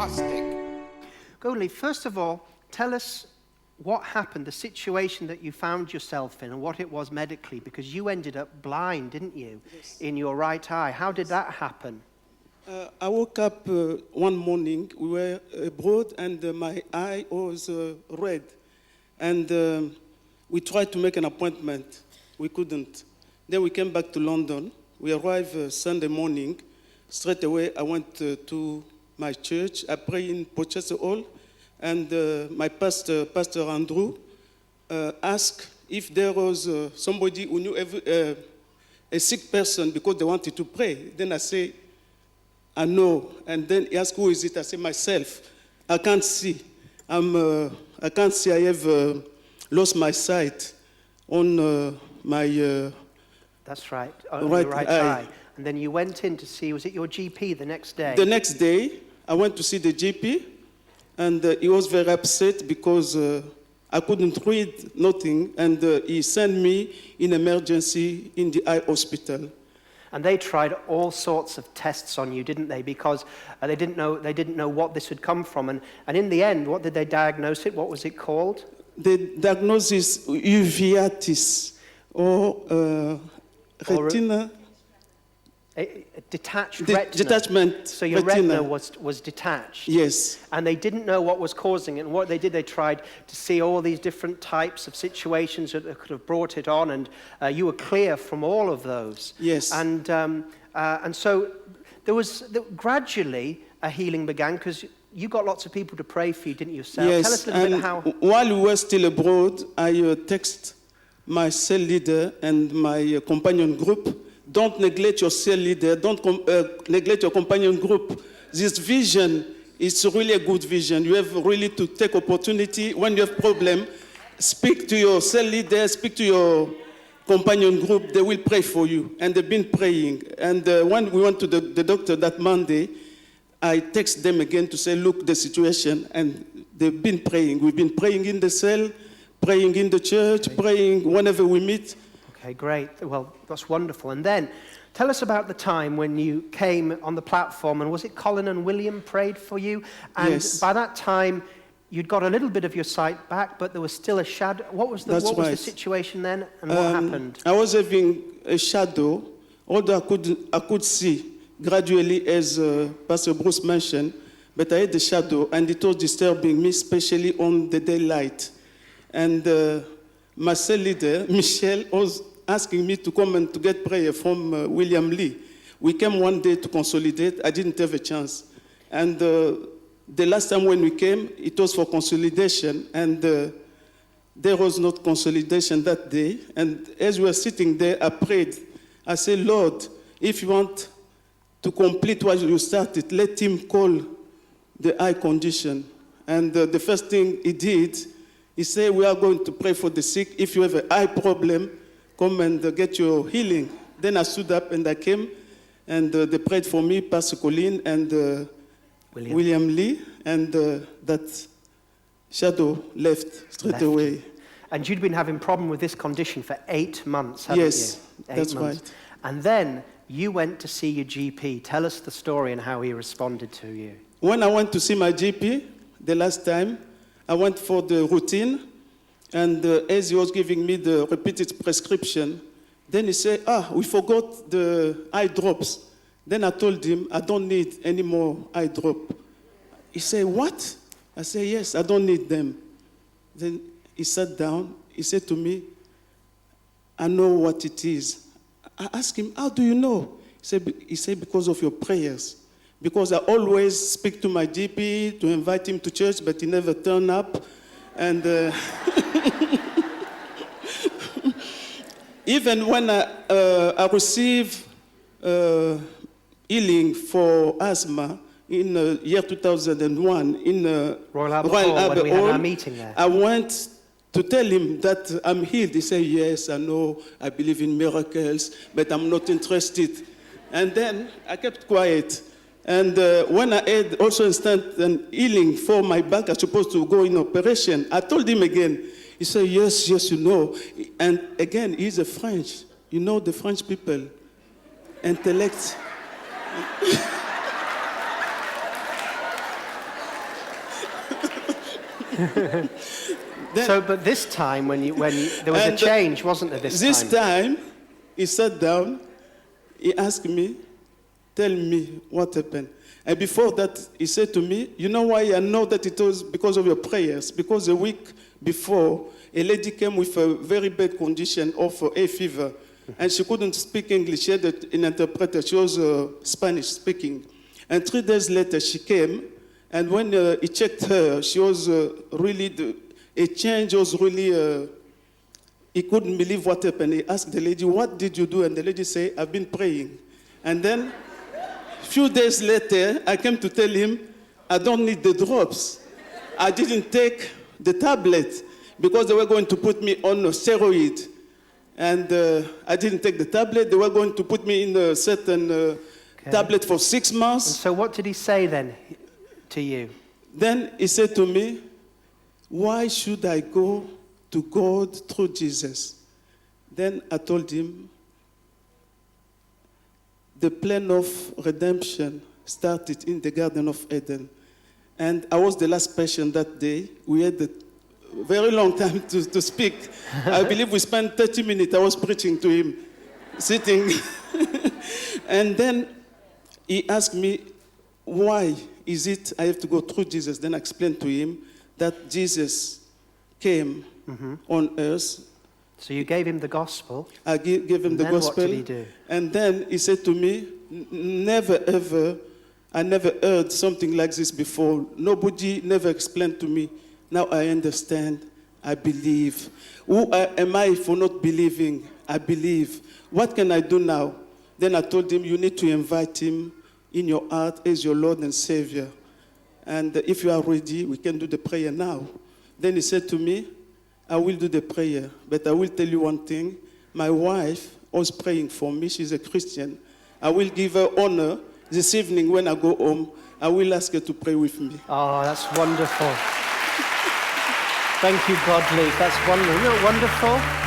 fantastic. Goli, first of all, tell us what happened, the situation that you found yourself in and what it was medically, because you ended up blind, didn't you, Yes. in your right eye. How did that happen? I woke up one morning, we were abroad, and my eye was red. And we tried to make an appointment. We couldn't. Then we came back to London. We arrived Sunday morning. Straight away, I went to my church. I prayed in Porchester Hall. And my pastor, Pastor Andrew, asked if there was somebody who knew a sick person because they wanted to pray. Then I say, I know. And then he asked, who is it? I say, myself. I can't see. I can't see. I have lost my sight on my That's right, on right your right eye. And then you went in to see, was it your GP the next day? The next day, I went to see the GP, and he was very upset because I couldn't read nothing, and he sent me in emergency in the eye hospital. And they tried all sorts of tests on you, didn't they? Because they didn't know what this had come from. And in the end, what did they diagnose it? What was it called? The diagnosis uveitis or retina. A detached retina. Detachment. So your retina was detached. Yes. And they didn't know what was causing it. And what they did, they tried to see all these different types of situations that could have brought it on. And you were clear from all of those. Yes. And so there was gradually a healing began because you got lots of people to pray for you, didn't you, yourself? Yes. Tell us a little bit how. While we were still abroad, I text my cell leader and my companion group. Don't neglect your cell leader. Don't neglect your companion group. This vision is really a good vision. You have really to take opportunity. When you have problem, speak to your cell leader, speak to your companion group. They will pray for you. And they've been praying. And when we went to the doctor that Monday, I text them again to say, look, the situation. And they've been praying. We've been praying in the cell, praying in the church, praying whenever we meet. Okay, great. Well, that's wonderful. And then, tell us about the time when you came on the platform, and was it Colin and William prayed for you? And yes. By that time, you'd got a little bit of your sight back, but there was still a shadow. What was the situation then, and what happened? I was having a shadow, although I could see gradually, as Pastor Bruce mentioned, but I had the shadow, and it was disturbing me, especially on the daylight. And my cell leader, Michelle, was asking me to come and to get prayer from William Lee. We came one day to consolidate. I didn't have a chance. And the last time when we came, it was for consolidation, and there was not consolidation that day. And as we were sitting there, I prayed. I said, Lord, if you want to complete what you started, let him call the eye condition. And the first thing he did, he said, we are going to pray for the sick. If you have an eye problem, come and get your healing. Then I stood up and I came, and they prayed for me, Pastor Colin and William Lee, and that shadow left straight away. And you'd been having problem with this condition for 8 months, haven't you? Yes, that's right. And then you went to see your GP. Tell us the story and how he responded to you. When I went to see my GP the last time, I went for the routine, and as he was giving me the repeated prescription, then he said, we forgot the eye drops. Then I told him, I don't need any more eye drop. He said, what? I said, yes, I don't need them. Then he sat down. He said to me, I know what it is. I asked him, how do you know? He said, because of your prayers. Because I always speak to my GP to invite him to church, but he never turned up. And even when I received healing for asthma in the year 2001 in Royal Albert Hall, when we had our meeting there. I went to tell him that I'm healed. He said, yes, I know, I believe in miracles, but I'm not interested. And then I kept quiet. And when I had also instant healing for my back, I was supposed to go in operation. I told him again. He said, yes, you know. And again, he's a French. You know the French people. Intellect. But this time, when there was a change, wasn't there? This time, he sat down. He asked me, "Tell me what happened." And before that, he said to me, "You know why I know that it was because of your prayers? Because a week before, a lady came with a very bad condition of hay fever, and she couldn't speak English. She had an interpreter. She was Spanish speaking. And 3 days later, she came, and when he checked her, she was a change was really, he couldn't believe what happened. He asked the lady, "What did you do?" And the lady said, "I've been praying." And then, a few days later, I came to tell him, "I don't need the drops. I didn't take the tablet because they were going to put me on a steroid. And I didn't take the tablet. They were going to put me in a certain tablet for 6 months." And so what did he say then to you? Then he said to me, "Why should I go to God through Jesus?" Then I told him, the plan of redemption started in the Garden of Eden. And I was the last patient that day. We had a very long time to speak. I believe we spent 30 minutes. I was preaching to him, sitting. And then he asked me, "Why is it I have to go through Jesus?" Then I explained to him that Jesus came on earth. So you gave him the gospel. I gave him the gospel. What did he do? And then he said to me, "Never ever, I never heard something like this before. Nobody never explained to me. Now I understand. I believe. Who am I for not believing? I believe. What can I do now?" Then I told him, "You need to invite him in your heart as your Lord and Savior. And if you are ready, we can do the prayer now." Then he said to me, "I will do the prayer, but I will tell you one thing. My wife was praying for me. She's a Christian. I will give her honor this evening when I go home. I will ask her to pray with me." Oh, that's wonderful. Thank you, Godly. That's wonderful. Isn't it wonderful?